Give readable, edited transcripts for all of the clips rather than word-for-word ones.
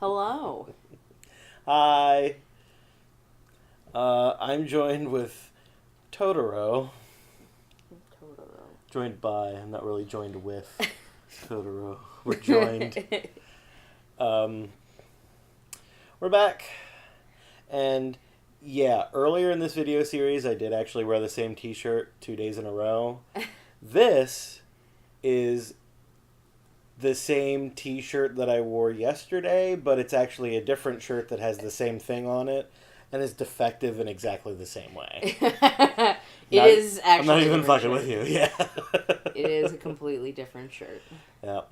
Hello. Hi. I'm joined with Totoro. Totoro. Joined by, I'm not really joined with Totoro. We're joined. We're back. And yeah, earlier in this video series, I did actually wear the same t-shirt 2 days in a row. This is the same t-shirt that I wore yesterday, but it's actually a different shirt that has the same thing on it and is defective in exactly the same way. It is actually. I'm not even fucking with you. Yeah. It is a completely different shirt. Yeah.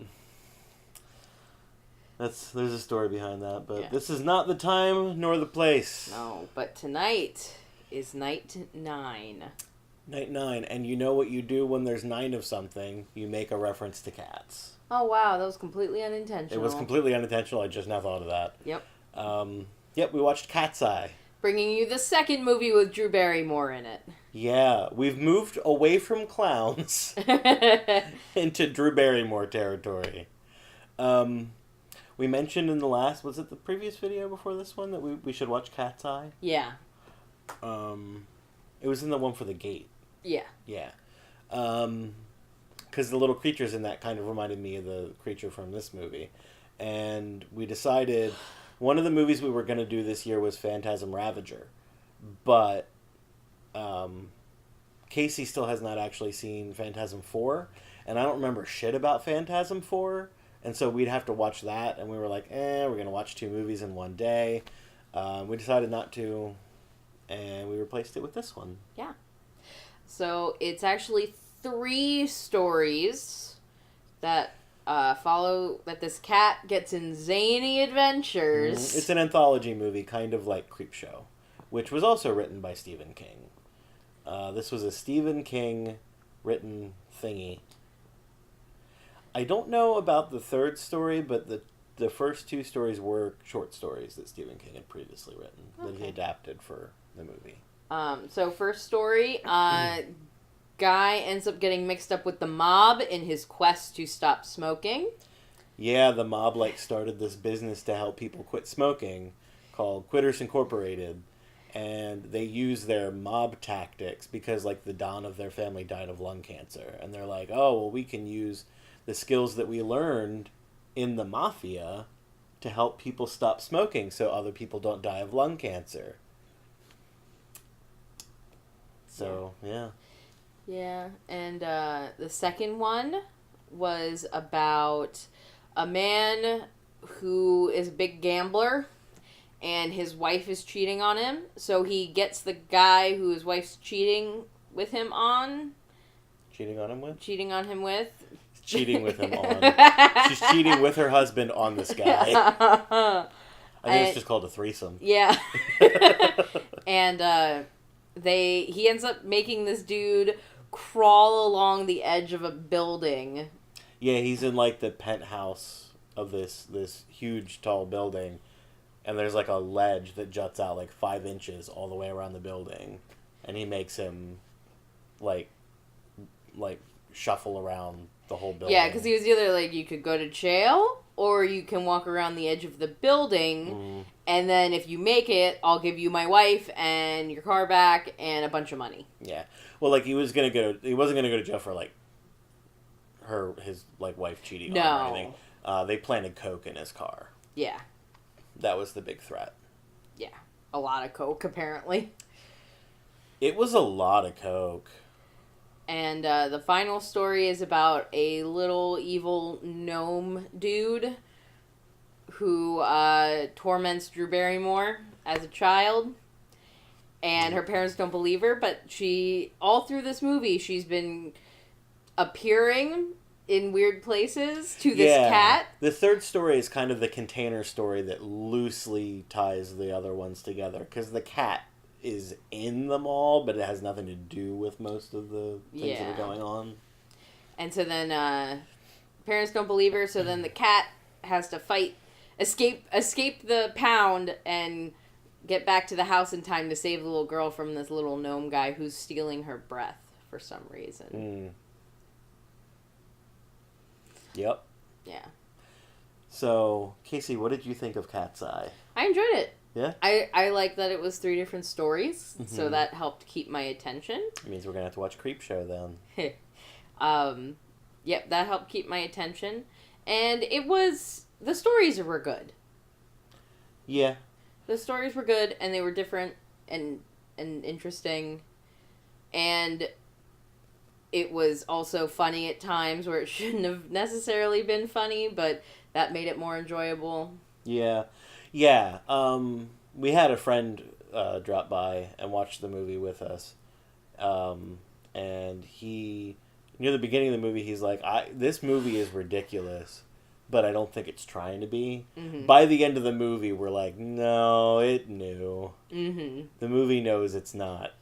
There's a story behind that, but Yeah. This is not the time nor the place. No, but tonight is night 9. Night 9, and you know what you do when there's 9 of something? You make a reference to cats. Oh wow, that was completely unintentional. It was completely unintentional. I just now thought of that. Yep. Yep, we watched Cat's Eye. Bringing you the second movie with Drew Barrymore in it. Yeah, we've moved away from clowns into Drew Barrymore territory. We mentioned in the last, was it the previous video before this one, that we should watch Cat's Eye? Yeah. It was in the one for the gate. Yeah. Yeah. Because the little creatures in that kind of reminded me of the creature from this movie. And we decided one of the movies we were going to do this year was Phantasm Ravager. But Casey still has not actually seen Phantasm 4. And I don't remember shit about Phantasm 4. And so we'd have to watch that. And we were like, we're going to watch 2 movies in one day. We decided not to. And we replaced it with this one. Yeah. So it's actually 3 stories that follow that this cat gets in zany adventures. It's an anthology movie, kind of like Creepshow, which was also written by Stephen King. This was a Stephen King written thingy. I don't know about the third story, but the first 2 stories were short stories that Stephen King had previously written that he adapted for the movie. So first story, guy ends up getting mixed up with the mob in his quest to stop smoking. Yeah, the mob started this business to help people quit smoking called Quitters Incorporated, and they use their mob tactics because the Don of their family died of lung cancer, and they're like, oh, well, we can use the skills that we learned in the mafia to help people stop smoking so other people don't die of lung cancer. So, yeah. Yeah, and the second one was about a man who is a big gambler, and his wife is cheating on him, so he gets the guy who his wife's cheating with him on. Cheating on him with? Cheating on him with. Cheating with him on. She's cheating with her husband on this guy. I think it's just called a threesome. Yeah. And he ends up making this dude crawl along the edge of a building. Yeah, he's in the penthouse of this huge tall building, and there's a ledge that juts out 5 inches all the way around the building, and he makes him shuffle around the whole building. Yeah, because he was either you could go to jail or you can walk around the edge of the building, and then if you make it, I'll give you my wife and your car back and a bunch of money. Yeah. Well, he wasn't gonna go to jail for his wife cheating on him or anything. They planted coke in his car. Yeah. That was the big threat. Yeah. A lot of coke, apparently. It was a lot of coke. And the final story is about a little evil gnome dude who torments Drew Barrymore as a child. And her parents don't believe her, but all through this movie, she's been appearing in weird places to this cat. The third story is kind of the container story that loosely ties the other ones together, because the cat is in them all, but it has nothing to do with most of the things that are going on. And so then parents don't believe her, so then the cat has to escape the pound and get back to the house in time to save the little girl from this little gnome guy who's stealing her breath for some reason. Yep. Yeah. So, Casey, what did you think of Cat's Eye? I enjoyed it. Yeah? I like that it was 3 different stories, so Mhm. that helped keep my attention. It means we're going to have to watch Creepshow then. Yep, that helped keep my attention. And the stories were good. Yeah. The stories were good, and they were different and interesting. And it was also funny at times where it shouldn't have necessarily been funny, but that made it more enjoyable. Yeah. Yeah. We had a friend drop by and watch the movie with us. And he, near the beginning of the movie, he's like, this movie is ridiculous, but I don't think it's trying to be. Mm-hmm. By the end of the movie, we're like, no, it knew. Mm-hmm. The movie knows it's not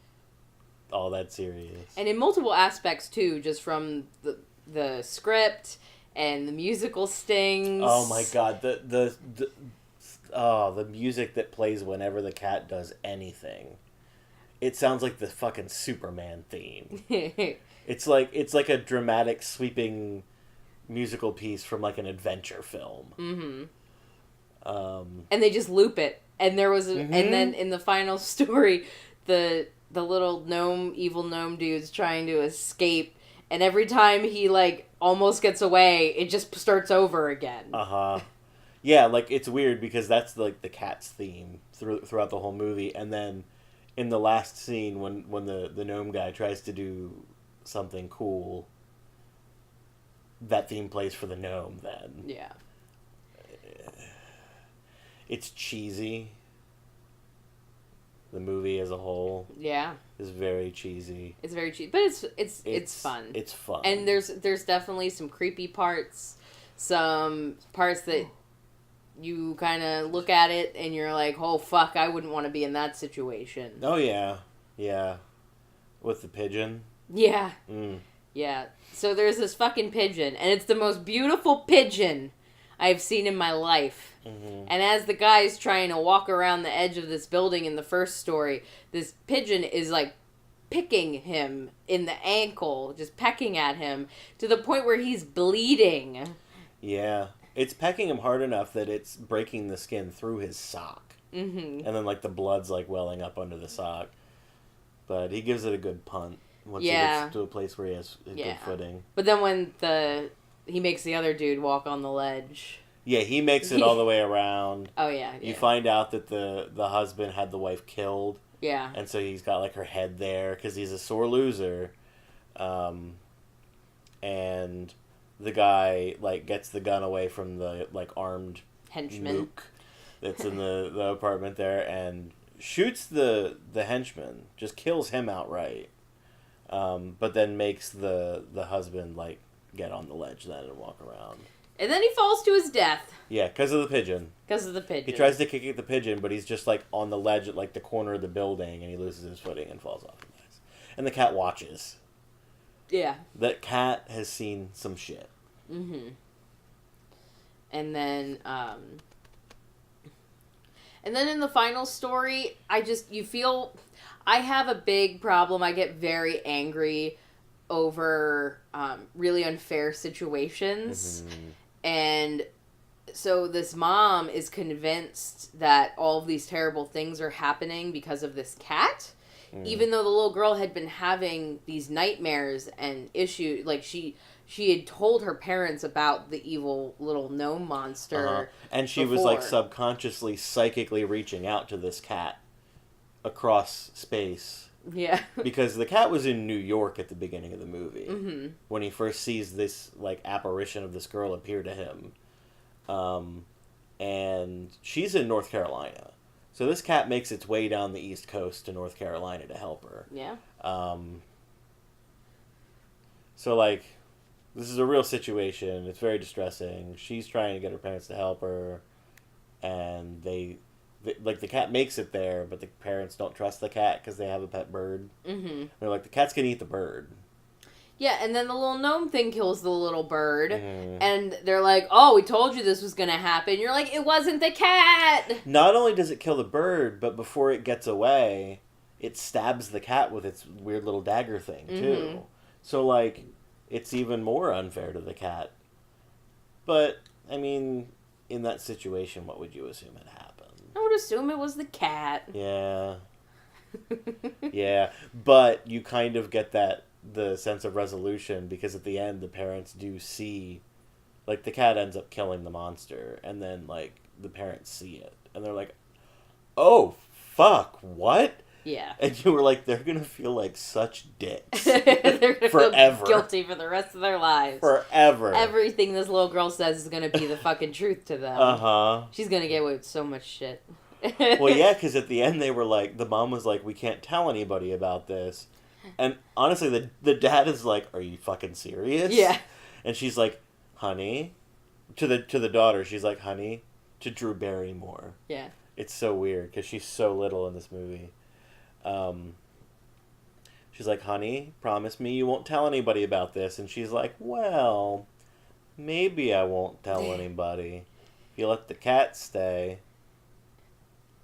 all that serious. And in multiple aspects, too, just from the script and the musical stings. Oh my god, the music that plays whenever the cat does anything. It sounds like the fucking Superman theme. It's like a dramatic, sweeping musical piece from like an adventure film. Mm-hmm. And they just loop it. And there was and then in the final story, the little evil gnome dude's trying to escape, and every time he like almost gets away, it just starts over again. Yeah, like it's weird because that's like the cat's theme throughout the whole movie, and then in the last scene when the gnome guy tries to do something cool, that theme plays for the gnome then. Yeah. It's cheesy. The movie as a whole, yeah, is very cheesy. It's very cheesy, but it's fun. It's fun, and there's definitely some creepy parts, some parts that you kind of look at it and you're like, oh fuck, I wouldn't want to be in that situation. Oh yeah, with the pigeon. Yeah, yeah. So there's this fucking pigeon, and it's the most beautiful pigeon I've seen in my life. Mm-hmm. And as the guy's trying to walk around the edge of this building in the first story, this pigeon is like picking him in the ankle, just pecking at him to the point where he's bleeding. Yeah. It's pecking him hard enough that it's breaking the skin through his sock. Mm-hmm. And then like the blood's like welling up under the sock. But he gives it a good punt once he gets to a place where he has good footing. But then when he makes the other dude walk on the ledge. Yeah, he makes it all the way around. Oh, yeah. You find out that the husband had the wife killed. Yeah. And so he's got, like, her head there because he's a sore loser. And the guy, like, gets the gun away from the, like, armed henchman mook that's in the apartment there and shoots the henchman. Just kills him outright. But then makes the husband, like, get on the ledge then and walk around. And then he falls to his death. Yeah, because of the pigeon. Because of the pigeon. He tries to kick at the pigeon, but he's just, like, on the ledge at, like, the corner of the building, and he loses his footing and falls off and dies. And the cat watches. Yeah. That cat has seen some shit. Mm-hmm. And then in the final story, I have a big problem. I get very angry over really unfair situations. Mm-hmm. And so this mom is convinced that all of these terrible things are happening because of this cat, even though the little girl had been having these nightmares and issues. Like, she had told her parents about the evil little gnome monster. And she was, like, subconsciously, psychically reaching out to this cat across space. Yeah. Because the cat was in New York at the beginning of the movie. Mm-hmm. When he first sees this, like, apparition of this girl appear to him. And she's in North Carolina. So this cat makes its way down the East Coast to North Carolina to help her. Yeah. So, like, this is a real situation. It's very distressing. She's trying to get her parents to help her. And like, the cat makes it there, but the parents don't trust the cat because they have a pet bird. Mm-hmm. They're like, the cat's gonna eat the bird. Yeah, and then the little gnome thing kills the little bird. Mm-hmm. And they're like, oh, we told you this was gonna happen. You're like, it wasn't the cat! Not only does it kill the bird, but before it gets away, it stabs the cat with its weird little dagger thing, too. Mm-hmm. So, like, it's even more unfair to the cat. But, I mean, in that situation, what would you assume had happened? I would assume it was the cat. Yeah. Yeah. But you kind of get the sense of resolution, because at the end, the parents do see, like, the cat ends up killing the monster, and then, like, the parents see it, and they're like, oh, fuck, what? Yeah. And you were like, they're gonna feel like such dicks. They're gonna Forever. feel guilty for the rest of their lives. Forever. Everything this little girl says is gonna be the fucking truth to them. Uh-huh. She's gonna get away with so much shit. Well, yeah, because at the end they were like, the mom was like, we can't tell anybody about this. And honestly, the dad is like, are you fucking serious? Yeah. And she's like, honey, to the daughter, she's like, honey, to Drew Barrymore. Yeah. It's so weird, because she's so little in this movie. She's like, honey, promise me you won't tell anybody about this. And she's like, well, maybe I won't tell anybody if you let the cat stay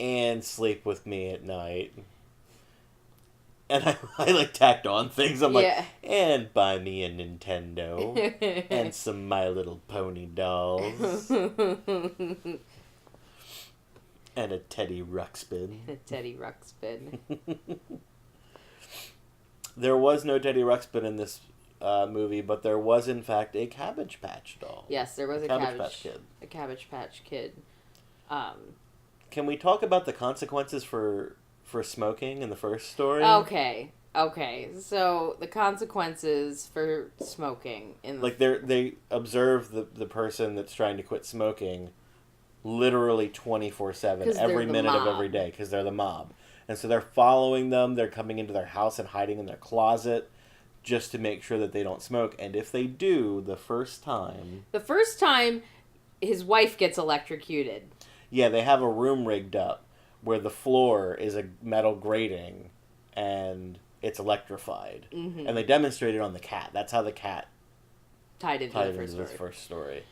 and sleep with me at night. And I like tacked on things. I'm like, and buy me a Nintendo and some My Little Pony dolls and a Teddy Ruxpin. A Teddy Ruxpin. There was no Teddy Ruxpin in this movie, but there was in fact a Cabbage Patch doll. Yes, there was a Cabbage Patch Kid. A Cabbage Patch Kid. Can we talk about the consequences for smoking in the first story? Okay. So the consequences for smoking in the... Like they observe the person that's trying to quit smoking literally 24/7, every minute of every day, because they're the mob. And so they're following them, they're coming into their house and hiding in their closet just to make sure that they don't smoke. And if they do, the first time, his wife gets electrocuted. Yeah, they have a room rigged up where the floor is a metal grating and it's electrified. Mm-hmm. And they demonstrate it on the cat. That's how the cat tied into the first story.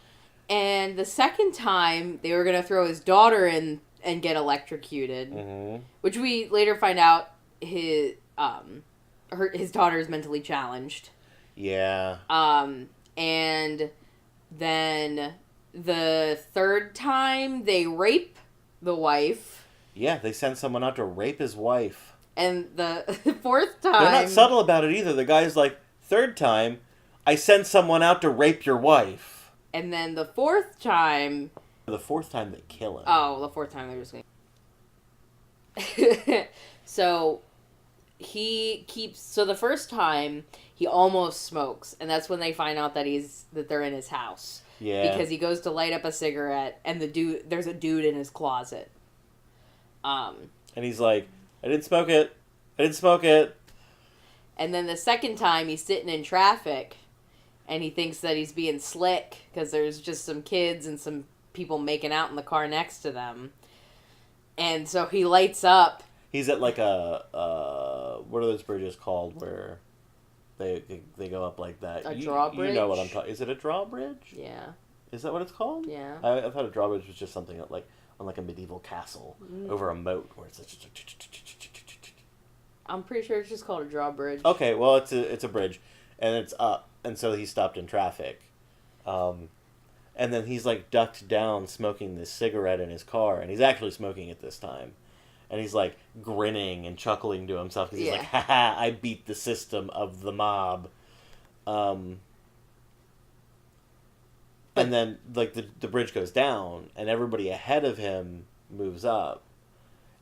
And the second time, they were going to throw his daughter in and get electrocuted. Mm-hmm. Which we later find out his daughter is mentally challenged. Yeah. And then the third time, they rape the wife. Yeah, they send someone out to rape his wife. And the fourth time... They're not subtle about it either. The guy's like, third time, I send someone out to rape your wife. And then the fourth time... The fourth time they kill him. Oh, the fourth time they're just going So, So the first time, he almost smokes. And that's when they find out that they're in his house. Yeah. Because he goes to light up a cigarette, and there's a dude in his closet. And he's like, I didn't smoke it. And then the second time, he's sitting in traffic, and he thinks that he's being slick, because there's just some kids and some people making out in the car next to them. And so he lights up. He's at like what are those bridges called where they go up like that? A drawbridge? You know what I'm talking. Is it a drawbridge? Yeah. Is that what it's called? Yeah. I thought a drawbridge was just something that, like, on like a medieval castle over a moat where it's just... I'm pretty sure it's just called a drawbridge. Okay, well it's a bridge and it's up, and so he stopped in traffic. And then he's like ducked down smoking this cigarette in his car, and he's actually smoking it this time. And he's like grinning and chuckling to himself because he's like, haha, I beat the system of the mob. And then like the bridge goes down and everybody ahead of him moves up,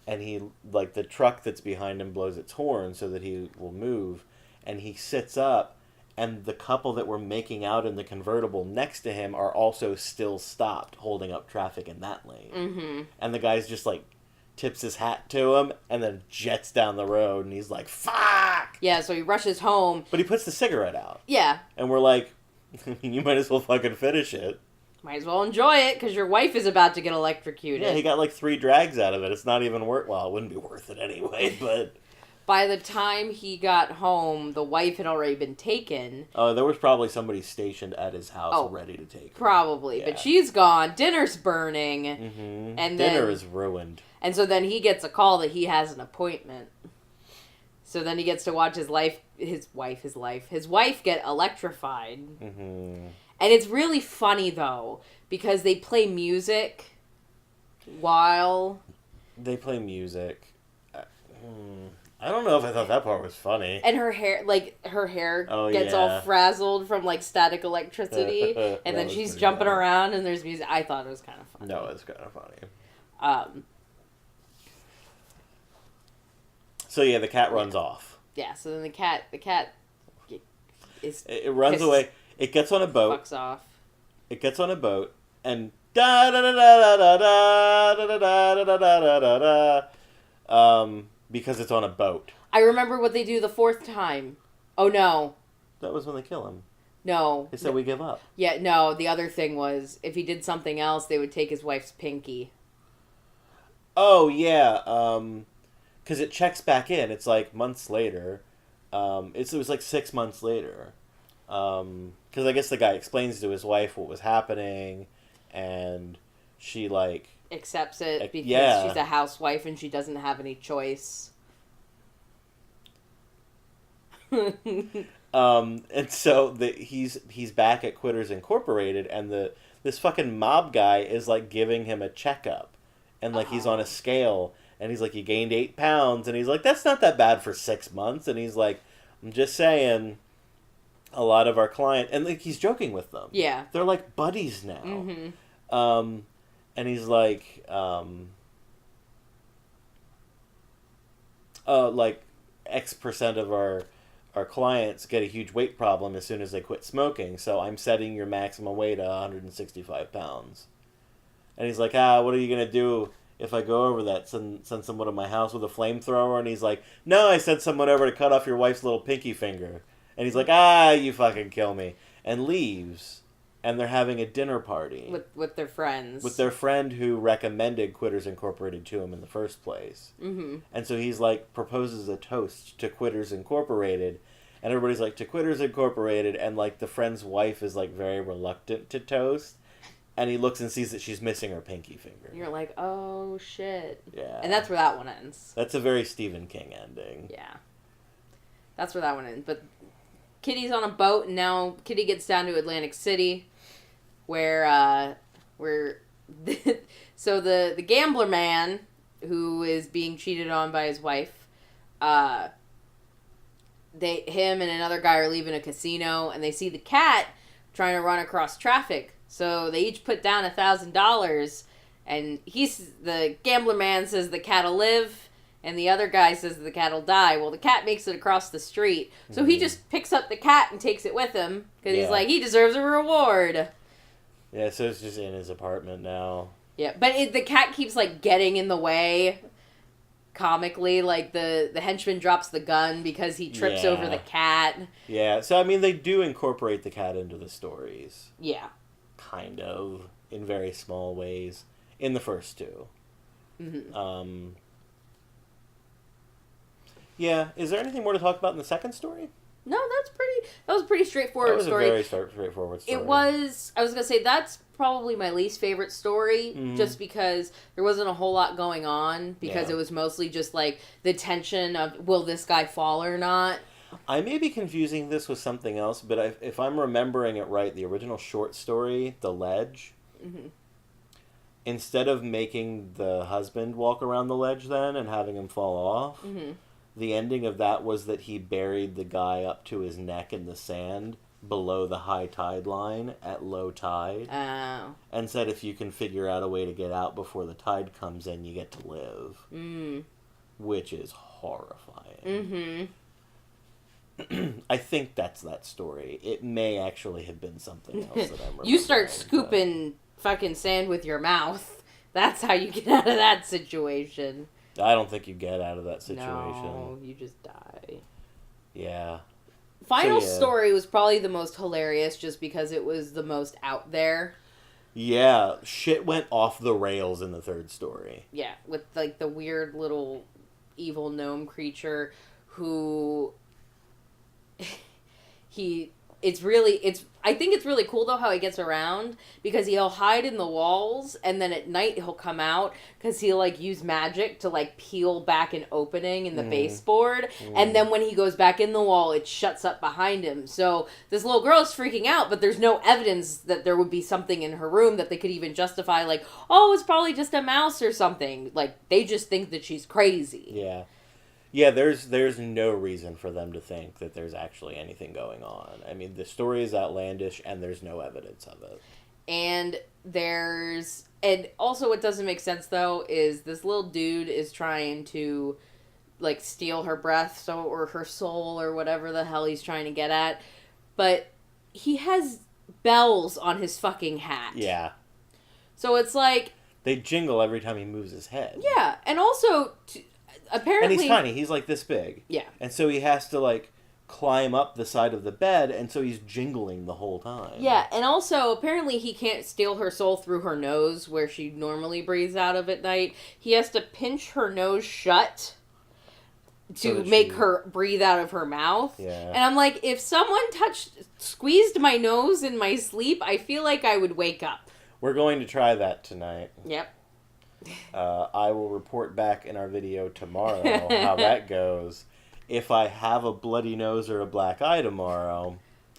and he, like, the truck that's behind him blows its horn so that he will move, and he sits up. And the couple that were making out in the convertible next to him are also still stopped, holding up traffic in that lane. Mm-hmm. And the guy's just, like, tips his hat to him and then jets down the road, and he's like, fuck! Yeah, so he rushes home. But he puts the cigarette out. Yeah. And we're like, you might as well fucking finish it. Might as well enjoy it, because your wife is about to get electrocuted. Yeah, he got, like, 3 drags out of it. It's not even worth... Well, it wouldn't be worth it anyway, but... By the time he got home, the wife had already been taken. Oh, there was probably somebody stationed at his house ready to take her. Probably, yeah. But she's gone. Dinner's burning. Mm-hmm. And dinner is ruined. And so then he gets a call that he has an appointment. So then he gets to watch his wife get electrified. Mm-hmm. And it's really funny, though, because they play music while... They play music. I don't know if I thought that part was funny. And her hair, gets yeah. all frazzled from, like, static electricity. And then she's jumping around and there's music. I thought it was kind of funny. No, it's kind of funny. So, yeah, the cat runs off. Yeah, so then the cat is... It runs away. It gets on a boat. Fucks off. It gets on a boat and da da da da da da da da da da da da da da. Because it's on a boat. I remember what they do the fourth time. Oh, no. That was when they kill him. No. They said we give up. Yeah, no, the other thing was, if he did something else, they would take his wife's pinky. Oh, yeah. Because it checks back in. It's like months later. It was like 6 months later. Because I guess the guy explains to his wife what was happening, and she, like... accepts it because she's a housewife and she doesn't have any choice. And so he's back at Quitters Incorporated, and this fucking mob guy is like giving him a checkup, and like he's on a scale, and he's like, you gained 8 pounds, and he's like, that's not that bad for 6 months, and he's like, I'm just saying, a lot of our clients, and like he's joking with them. Yeah, they're like buddies now. Mm-hmm. And he's like, like X% of our clients get a huge weight problem as soon as they quit smoking, so I'm setting your maximum weight at 165 pounds. And he's like, what are you going to do if I go over that? Send someone to my house with a flamethrower? And he's like, no, I sent someone over to cut off your wife's little pinky finger. And he's like, you fucking kill me. And leaves. And they're having a dinner party. With their friends. With their friend who recommended Quitters Incorporated to him in the first place. Mm-hmm. And so he's like, proposes a toast to Quitters Incorporated. And everybody's like, to Quitters Incorporated. And like, the friend's wife is like very reluctant to toast. And he looks and sees that she's missing her pinky finger. You're like, oh shit. Yeah. And that's where that one ends. That's a very Stephen King ending. Yeah. That's where that one ends. But Kitty's on a boat, and now Kitty gets down to Atlantic City, where so the gambler man, who is being cheated on by his wife, him and another guy are leaving a casino, and they see the cat trying to run across traffic. So they each put down $1,000, and the gambler man says the cat'll live, and the other guy says the cat'll die. Well, the cat makes it across the street, so he just picks up the cat and takes it with him, because he's like, he deserves a reward. Yeah, so it's just in his apartment now. Yeah, but the cat keeps, like, getting in the way, comically. Like, the henchman drops the gun because he trips over the cat. Yeah, so, I mean, they do incorporate the cat into the stories. Yeah. Kind of, in very small ways, in the first two. Mm-hmm. Yeah, is there anything more to talk about in the second story? No, that was a pretty straightforward story. That was a very straightforward story. It was, I was going to say, that's probably my least favorite story, just because there wasn't a whole lot going on, because it was mostly just, like, the tension of, will this guy fall or not? I may be confusing this with something else, but if I'm remembering it right, the original short story, The Ledge, instead of making the husband walk around the ledge then and having him fall off, the ending of that was that he buried the guy up to his neck in the sand below the high tide line at low tide. Oh. And said if you can figure out a way to get out before the tide comes in, you get to live. Which is horrifying. I think that's that story. It may actually have been something else that I'm remembering. You start scooping fucking sand with your mouth. That's how you get out of that situation. I don't think you get out of that situation. No, you just die. Yeah. Final story was probably the most hilarious just because it was the most out there. Yeah, shit went off the rails in the third story. Yeah, with like the weird little evil gnome creature who I think it's really cool though how he gets around, because he'll hide in the walls and then at night he'll come out because he'll like use magic to like peel back an opening in the baseboard, and then when he goes back in the wall it shuts up behind him. So this little girl is freaking out, but there's no evidence that there would be something in her room that they could even justify, like, oh, it's probably just a mouse or something. Like, they just think that she's crazy. Yeah. Yeah, there's no reason for them to think that there's actually anything going on. I mean, the story is outlandish, and there's no evidence of it. And also what doesn't make sense, though, is this little dude is trying to, like, steal her breath, or her soul, or whatever the hell he's trying to get at. But he has bells on his fucking hat. Yeah. So it's like... They jingle every time he moves his head. Yeah, and also... Apparently, and he's tiny. He's like this big. Yeah. And so he has to like climb up the side of the bed, and so he's jingling the whole time. Yeah, and also apparently he can't steal her soul through her nose, where she normally breathes out of at night. He has to pinch her nose shut to make her breathe out of her mouth. Yeah. And I'm like, if someone squeezed my nose in my sleep, I feel like I would wake up. We're going to try that tonight. Yep. I will report back in our video tomorrow how that goes. If I have a bloody nose or a black eye tomorrow,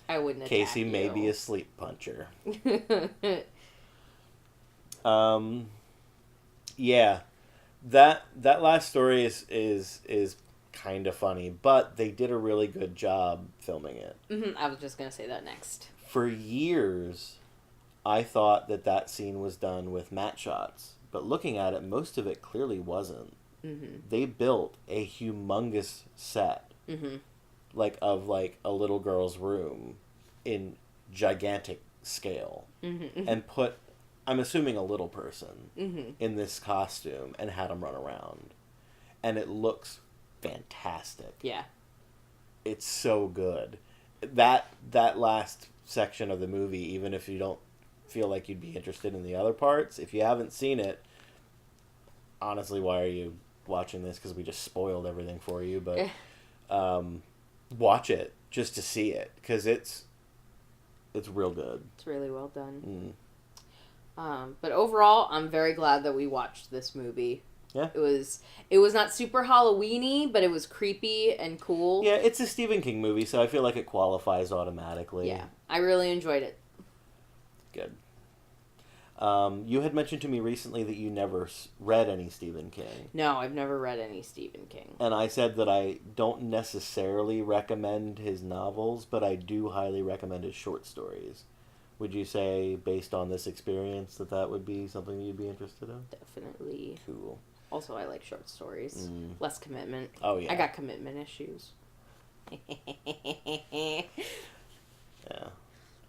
I wouldn't. Casey may be a sleep puncher. Yeah, that last story is kind of funny, but they did a really good job filming it. I was just gonna say that next. For years, I thought that scene was done with matte shots. But looking at it, most of it clearly wasn't. They built a humongous set, of a little girl's room, in gigantic scale, and put, I'm assuming, a little person in this costume and had him run around, and it looks fantastic. Yeah, it's so good. That last section of the movie, even if you don't feel like you'd be interested in the other parts, if you haven't seen it, honestly, why are you watching this? Because we just spoiled everything for you. But watch it just to see it, because it's real good. It's really well done. But overall, I'm very glad that we watched this movie. Yeah, it was not super Halloween-y, but it was creepy and cool. Yeah, it's a Stephen King movie, so I feel like it qualifies automatically. Yeah, I really enjoyed it. Good. You had mentioned to me recently that you never read any Stephen King. No, I've never read any Stephen King. And I said that I don't necessarily recommend his novels, but I do highly recommend his short stories. Would you say, based on this experience, that would be something you'd be interested in? Definitely. Cool. Also, I like short stories. Less commitment. Oh, yeah. I got commitment issues. Yeah.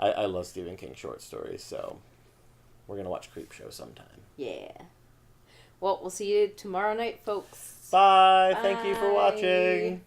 I love Stephen King short stories, so we're going to watch Creepshow sometime. Yeah. Well, we'll see you tomorrow night, folks. Bye. Bye. Thank you for watching.